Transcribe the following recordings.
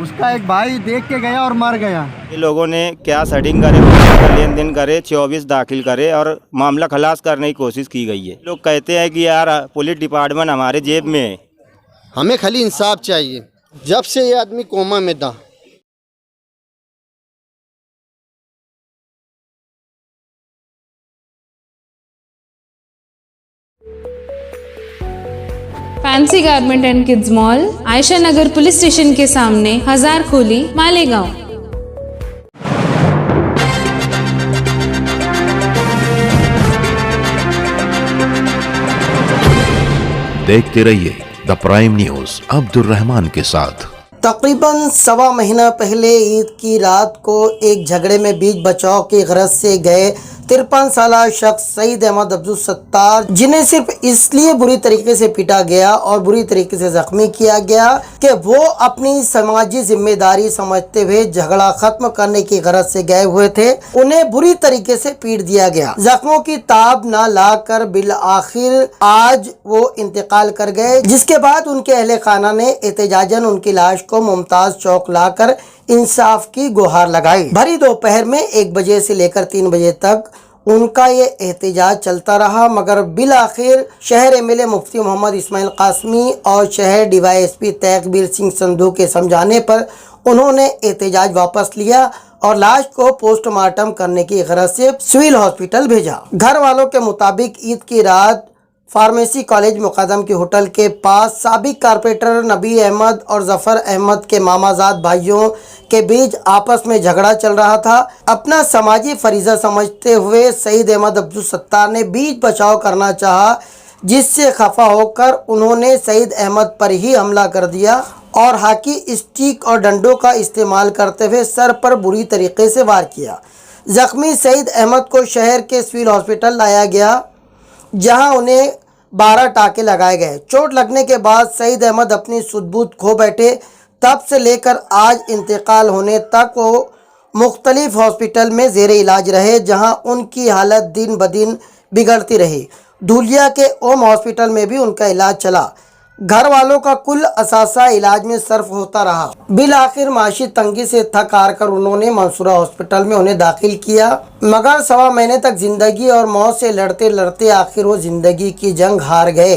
उसका एक भाई देख के गया और मर गया। ये लोगों ने क्या सेटिंग करे, लेन देन करे, 24 दाखिल करे और मामला खलास करने की कोशिश की गई है। लोग कहते हैं कि यार पुलिस डिपार्टमेंट हमारे जेब में है। हमें खाली इंसाफ चाहिए। जब से ये आदमी कोमा में था, fancy garment and kids mall, Ayesha Nagar police station के सामने, हजार खोली, मालेगांव। देखते रहिए the prime news Abdul Rahman के साथ। तकरीबन 1.25 महीना पहले ईद की रात को एक झगड़े में बीच बचाव की गरज से गए 53 साला शख्स सईद अहमद अब्दुल सत्तार, जिन्हें सिर्फ इसलिए बुरी तरीके से पीटा गया और बुरी तरीके से जख्मी किया गया कि वो अपनी समाजी जिम्मेदारी समझते हुए झगड़ा खत्म करने की गरज से गए हुए थे, उन्हें बुरी तरीके से पीट दिया गया। जख्मों की ताब न लाकर बिल आखिर आज वो इंतकाल कर गए, जिसके बाद उनके अहले खाना ने एहतजाजन उनकी लाश को मुमताज चौक लाकर इंसाफ की गुहार लगाई। भरी दोपहर में 1 बजे से लेकर 3 बजे तक उनका ये एहतजाज चलता रहा, मगर बिल आखिर शहर एमएलए मुफ्ती मोहम्मद इस्माइल कासमी और शहर डीवाईएसपी तैकबीर सिंह संधू के समझाने पर उन्होंने एहतजाज वापस लिया और लाश को पोस्टमार्टम करने की गरज से सिविल हॉस्पिटल भेजा। घर वालों के मुताबिक ईद की रात फार्मेसी कॉलेज मुकदम के होटल के पास साबिक कारपोरेटर नबी अहमद और जफर अहमद के मामाजाद भाइयों के बीच आपस में झगड़ा चल रहा था। अपना समाजी फरीजा समझते हुए सईद अहमद अब्दुल सत्तार ने बीच बचाव करना चाहा, जिससे खफा होकर उन्होंने सईद अहमद पर ही हमला कर दिया और हॉकी स्टिक और डंडों का इस्तेमाल करते हुए सर पर बुरी तरीके से वार किया। जख्मी सईद अहमद को शहर के सिविल हॉस्पिटल लाया गया, जहां उन्हें 12 टाके लगाए गए। चोट लगने के बाद सईद अहमद अपनी सुध-बूध खो बैठे। तब से लेकर आज इंतकाल होने तक वो मुख्तलिफ हॉस्पिटल में ज़ेरे इलाज रहे, जहां उनकी हालत दिन ब दिन बिगड़ती रही। धुलिया के ओम हॉस्पिटल में भी उनका इलाज चला। घर वालों का कुल असासा इलाज में सर्फ होता रहा। बिल आखिर माशी तंगी से थक हार कर उन्होंने मंसूरा हॉस्पिटल में उन्हें दाखिल किया, मगर 1.25 महीने तक जिंदगी और मौत से लड़ते लड़ते आखिर वो जिंदगी की जंग हार गए।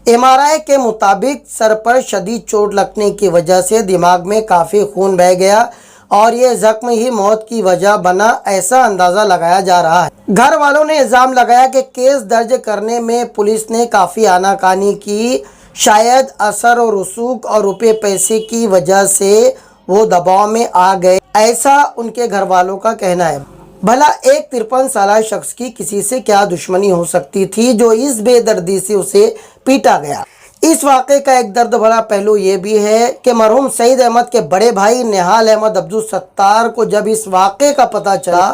एमआरआई के मुताबिक सर पर शदीद चोट लगने की वजह से दिमाग में काफ़ी खून बह गया और ये जख्म ही मौत की वजह बना, ऐसा अंदाज़ा लगाया जा रहा है। घर वालों ने इल्ज़ाम लगाया कि केस दर्ज करने में पुलिस ने काफ़ी आनाकानी की, शायद असर और रसूख और रुपये पैसे की वजह से वो दबाव में आ गए, ऐसा उनके घर वालों का कहना है। भला एक 53 साला शख्स की किसी से क्या दुश्मनी हो सकती थी जो इस बेदर्दी से उसे पीटा गया। इस वाक़े का एक दर्द भरा पहलू ये भी है कि मरहूम सईद अहमद के बड़े भाई निहाल अहमद अब्दुल सत्तार को जब इस वाक़े का पता चला,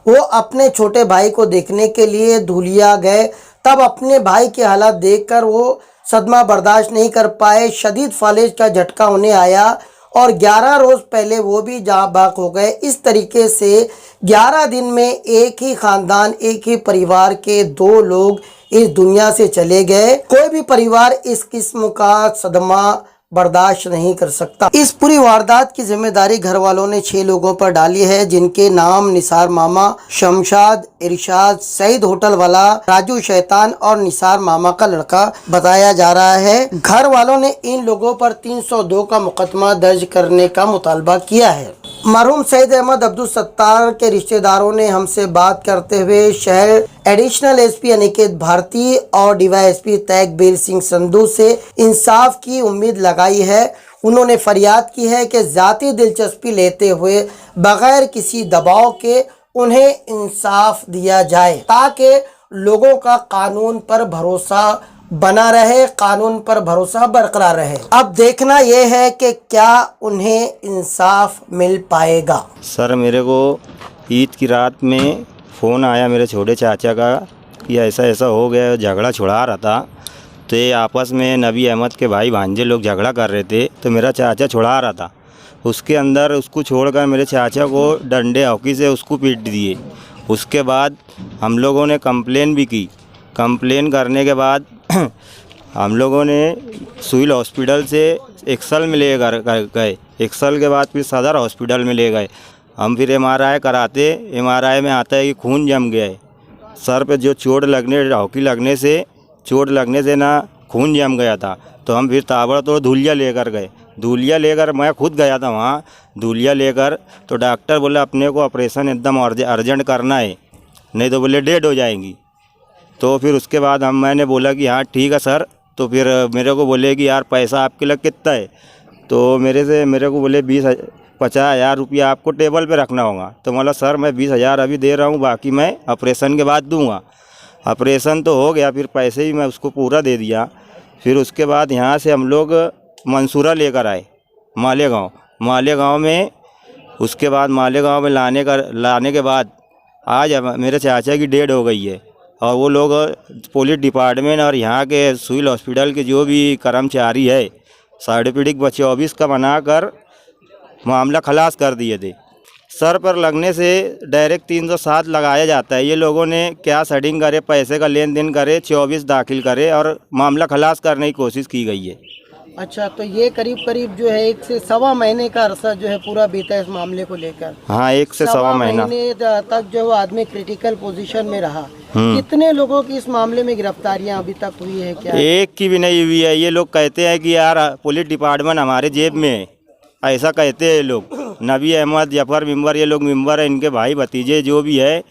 वो अपने छोटे भाई को देखने के लिए धुलिया गए। तब अपने भाई की हालत देखकर वो सदमा बर्दाश्त नहीं कर पाए। शदीद फालिज का झटका उन्हें आया और 11 रोज़ पहले वो भी जहाँ बाक हो गए। इस तरीके से 11 दिन में एक ही ख़ानदान, एक ही परिवार के 2 लोग इस दुनिया से चले गए। कोई भी परिवार इस किस्म का सदमा बर्दाश्त नहीं कर सकता। इस पूरी वारदात की जिम्मेदारी घर वालों ने 6 लोगों पर डाली है, जिनके नाम निसार मामा, शमशाद, इरशाद, सईद होटल वाला, राजू शैतान और निसार मामा का लड़का बताया जा रहा है। घर वालों ने इन लोगों पर 302 का मुकदमा दर्ज करने का मुतालबा किया है। मरहूम सईद अहमद अब्दुल सत्तार के रिश्तेदारों ने हमसे बात करते हुए शहर एडिशनल एसपी अनिकेत भारती और डीवाईएसपी तैकबीर सिंह संधू से इंसाफ की उम्मीद लगाई है। उन्होंने फरियाद की है कि ज़ाती दिलचस्पी लेते हुए बगैर किसी दबाव के उन्हें इंसाफ दिया जाए, ताकि लोगों का कानून पर भरोसा बना रहे, कानून पर भरोसा बरकरार रहे। अब देखना यह है कि क्या उन्हें इंसाफ मिल पाएगा। सर, मेरे को ईद की रात में फ़ोन आया मेरे छोटे चाचा का कि ऐसा ऐसा हो गया, झगड़ा छुड़ा रहा था। तो ये आपस में नबी अहमद के भाई भांजे लोग झगड़ा कर रहे थे, तो मेरा चाचा छुड़ा रहा था। उसके अंदर उसको छोड़कर मेरे चाचा को डंडे हॉकी से उसको पीट दिए। उसके बाद हम लोगों ने कंप्लेन भी की। कंप्लेन करने के बाद हम लोगों ने सिविल हॉस्पिटल से एक्सल में ले गए। एक्सल के बाद फिर सदर हॉस्पिटल में ले गए। हम फिर MRI कराते, MRI में आता है कि खून जम गया है। सर पे जो चोट लगने, हॉकी लगने से चोट लगने से ना खून जम गया था। तो हम फिर ताबड़तोड़ धुलिया लेकर गए। धुलिया लेकर मैं खुद गया था वहाँ, धुलिया लेकर तो डॉक्टर बोला अपने को ऑपरेशन एकदम अर्जेंट करना है, नहीं तो बोले डेड हो जाएंगी। तो फिर उसके बाद मैंने बोला कि हाँ ठीक है सर। तो फिर मेरे को बोले कि यार पैसा आपके लग कितना है। तो मेरे को बोले 50,000 रुपया आपको टेबल पे रखना होगा। तो बोला सर मैं 20,000 अभी दे रहा हूँ, बाकी मैं ऑपरेशन के बाद दूंगा। ऑपरेशन तो हो गया, फिर पैसे ही मैं उसको पूरा दे दिया। फिर उसके बाद यहाँ से हम लोग मंसूरा लेकर आए मालेगांव में। उसके बाद मालेगांव में लाने के बाद आज मेरे चाचा की डेड हो गई है। और वो लोग पुलिस डिपार्टमेंट और यहाँ के सिविल हॉस्पिटल के जो भी कर्मचारी है सर्टिफिकेट 24 का बनाकर मामला खलास कर दिए थे। सर पर लगने से डायरेक्ट 307 लगाया जाता है। ये लोगों ने क्या सेटिंग करे, पैसे का लेन देन करे, 24 दाखिल करे और मामला खलास करने की कोशिश की गई है। अच्छा, तो ये करीब करीब जो है 1 से सवा महीने का अरसा जो है पूरा बीता इस मामले को लेकर। हाँ, 1 से सवा महीना तक जो है वो आदमी क्रिटिकल पोजीशन में रहा। कितने लोगों की इस मामले में गिरफ्तारियां अभी तक हुई है? क्या एक की भी नहीं हुई है। ये लोग कहते हैं कि यार पुलिस डिपार्टमेंट हमारे जेब में है, ऐसा कहते हैं लोग। नबी अहमद, जफर मिंबर, ये लोग मिंबर है, इनके भाई भतीजे जो भी है,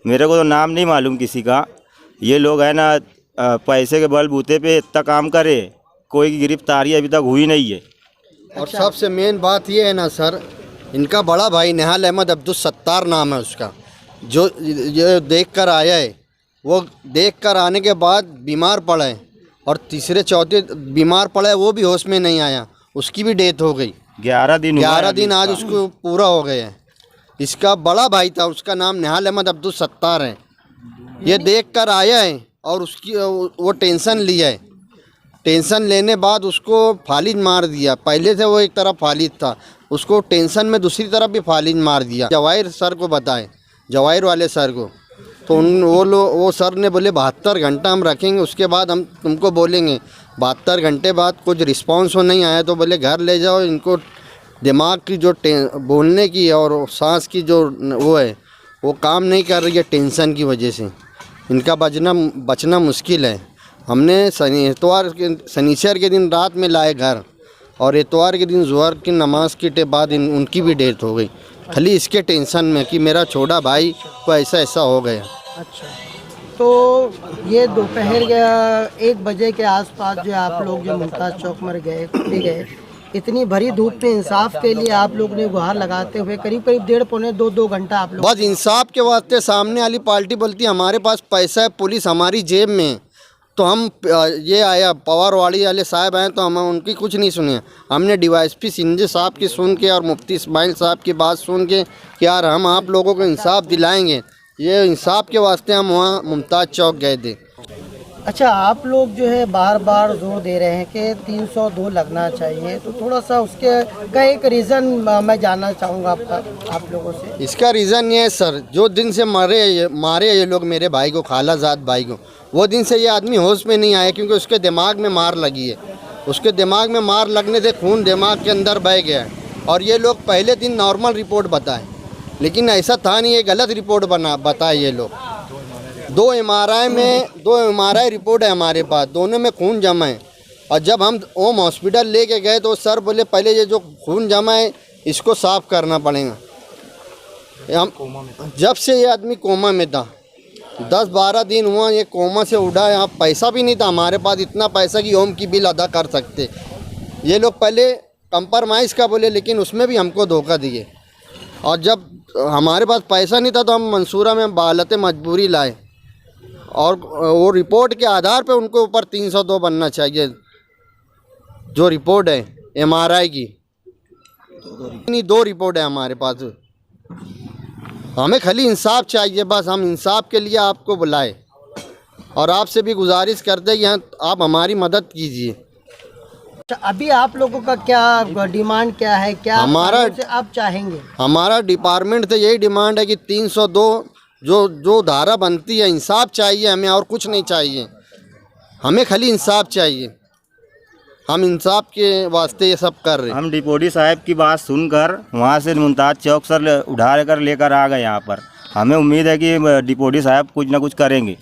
मेरे को तो नाम नहीं मालूम किसी का। ये लोग है ना पैसे के बलबूते पे इतना काम करे, कोई गिरफ्तारी अभी तक हुई नहीं है। और सबसे मेन बात ये है ना सर, इनका बड़ा भाई निहाल अहमद अब्दुल सत्तार नाम है उसका, जो ये देख कर आया है। वो देख कर आने के बाद बीमार पड़ा है और तीसरे चौथे बीमार पड़ा है, वो भी होश में नहीं आया, उसकी भी डेथ हो गई। 11 दिन आज उसको पूरा हो गए हैं। इसका बड़ा भाई था, उसका नाम निहाल अहमद अब्दुल सत्तार है। ये देख कर आया है और उसकी वो टेंशन लिया है। टेंशन लेने बाद उसको फालिज मार दिया। पहले से वो एक तरफ फालिज था, उसको टेंशन में दूसरी तरफ भी फालिज मार दिया। जवाहिर सर को बताए, जवाहिर वाले सर को, तो वो सर ने बोले 72 घंटा हम रखेंगे, उसके बाद हम तुमको बोलेंगे। 72 घंटे बाद कुछ रिस्पांस हो नहीं आया तो बोले घर ले जाओ, इनको दिमाग की जो बोलने की और सांस की जो वो है वो काम नहीं कर रही है, टेंशन की वजह से इनका बचना मुश्किल है। हमने शनिचर के दिन रात में लाए घर और इतवार के दिन ज़ोहर की नमाज के बाद उनकी भी डेथ हो गई, खाली इसके टेंशन में कि मेरा छोटा भाई को ऐसा हो गया। अच्छा, तो ये दोपहर 1 बजे के आसपास जो आप लोग जो मुमताज़ चौक में गए, इतनी भरी धूप में इंसाफ के लिए आप लोग ने गुहार लगाते हुए करीब 1.5 पौने 2 घंटा आप लोग बस इंसाफ के वास्ते सामने वाली पार्टी बोलती है हमारे पास पैसा है, पुलिस हमारी जेब में। तो हम ये आया पवारवाड़ी वाले साहब आए तो हम उनकी कुछ नहीं सुने। हमने DYSP सिंजे साहब की सुन के और मुफ्ती इस्माइल साहब की बात सुन के कि यार हम आप लोगों को इंसाफ दिलाएंगे, ये इंसाफ के वास्ते हम वहाँ मुमताज़ चौक गए थे। अच्छा, आप लोग जो है बार बार जोर दे रहे हैं कि 302 लगना चाहिए, तो थोड़ा सा उसके का एक रीज़न मैं जानना चाहूँगा आप लोगों से। इसका रीज़न ये है सर, जो दिन से मारे ये लोग मेरे भाई को, खालाजाद भाई को, वो दिन से ये आदमी होश में नहीं आया, क्योंकि उसके दिमाग में मार लगी है। उसके दिमाग में मार लगने से खून दिमाग के अंदर बह गया है। और ये लोग पहले दिन नॉर्मल रिपोर्ट बताए, लेकिन ऐसा था नहीं, ये गलत रिपोर्ट बताए ये लोग। 2 MRI रिपोर्ट है हमारे पास, दोनों में खून जमा है। और जब हम ओम हॉस्पिटल लेके गए तो सर बोले पहले ये जो खून जमा है इसको साफ़ करना पड़ेगा। जब से ये आदमी कोमा में था, 10-12 दिन हुआ ये कोमा से उठा। यहाँ पैसा भी नहीं था हमारे पास, इतना पैसा कि ओम की बिल अदा कर सकते। ये लोग पहले कंप्रोमाइज़ का बोले, लेकिन उसमें भी हमको धोखा दिए। और जब हमारे पास पैसा नहीं था तो हम मंसूरा में बालत मजबूरी लाए, और वो रिपोर्ट के आधार पे उनको ऊपर 302 बनना चाहिए। जो रिपोर्ट है MRI की, नहीं 2 रिपोर्ट है हमारे पास। हमें खाली इंसाफ चाहिए, बस हम इंसाफ के लिए आपको बुलाए और आपसे भी गुजारिश करते हैं कि आप हमारी मदद कीजिए। अभी आप लोगों का क्या डिमांड क्या है, क्या हमारा आप चाहेंगे? हमारा डिपार्टमेंट से यही डिमांड है कि 302 जो धारा बनती है, इंसाफ चाहिए हमें, और कुछ नहीं चाहिए। हमें खाली इंसाफ चाहिए। हम इंसाफ के वास्ते ये सब कर रहे हैं। हम डिपोटी साहब की बात सुनकर वहाँ से मुमताज़ चौक सर उठा कर लेकर आ गए यहाँ पर। हमें उम्मीद है कि डिपोटी साहब कुछ ना कुछ करेंगे।